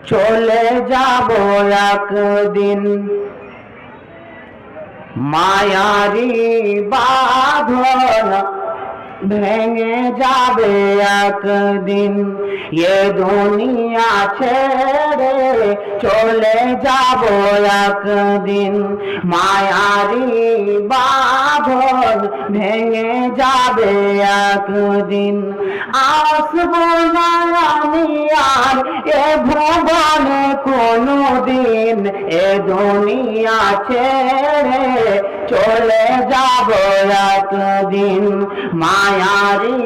চলে যাব একদিন, মায়ারি বাঁধন ভেঙে যাবে একদিন। এ দুনিয়া ছেড়ে চলে যাব একদিন, মায়ারি বাঁধন ভেঙে যাবে একদিন। আসব না আমি আর এ ভুবনে কোনদিন, এ দুনিয়া ছেড়ে চলে যাব একদিন, মায়ারি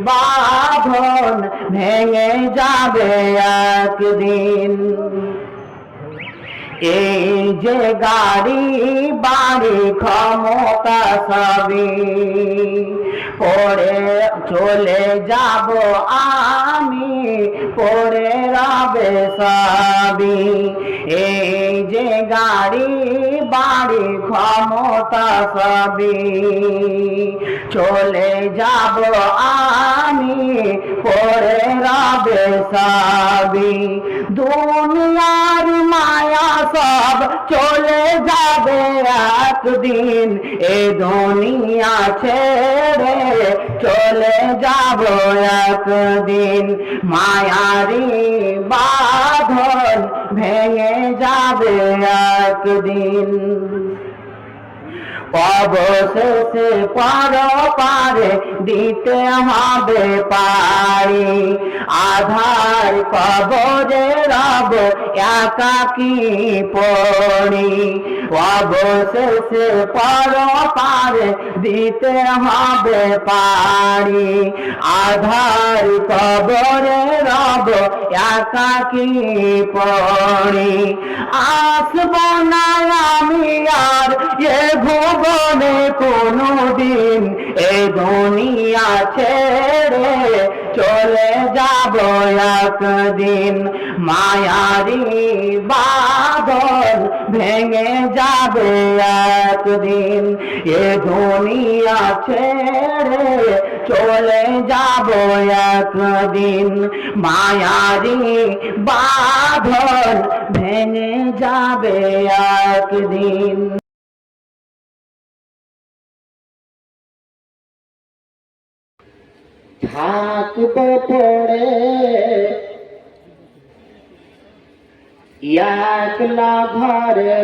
বাঁধন ভেঙে যাবে একদিন। এই যে গাড়ি বাড়ি ক্ষমতা সবই পড়ে চলে যাব আমি, পড়ে রবে সবই। এই যে গাড়ি বাড়ি ক্ষমতা সবই চলে যাব আমি, পড়ে রবে সবই। দুনিয়ার মায়া সব চলে যাবে একদিন, এ দুনিয়া ছেড়ে চলে যাব একদিন, মায়ারি বাঁধন ভেঙে যাবে একদিন। অবশেষে পারে দিতে হবে পারি, আধার কবরে রব একাকী পড়ি। অবশেষে পারে দিতে হবে পারি, আধার কবরে রব একাকী পড়ি। আসব না আমি আর এ ভুবনে কোনদিন, এ দুনিয়া ছেড়ে চলে যাব একদিন, মায়ারি বাঁধন ভেঙে যাবে একদিন। এ দুনিয়া ছেড়ে চলে যাব একদিন, মায়ারি বাঁধন ভেঙে যাবে একদিন। থাকব পড়ে একলা ঘরে,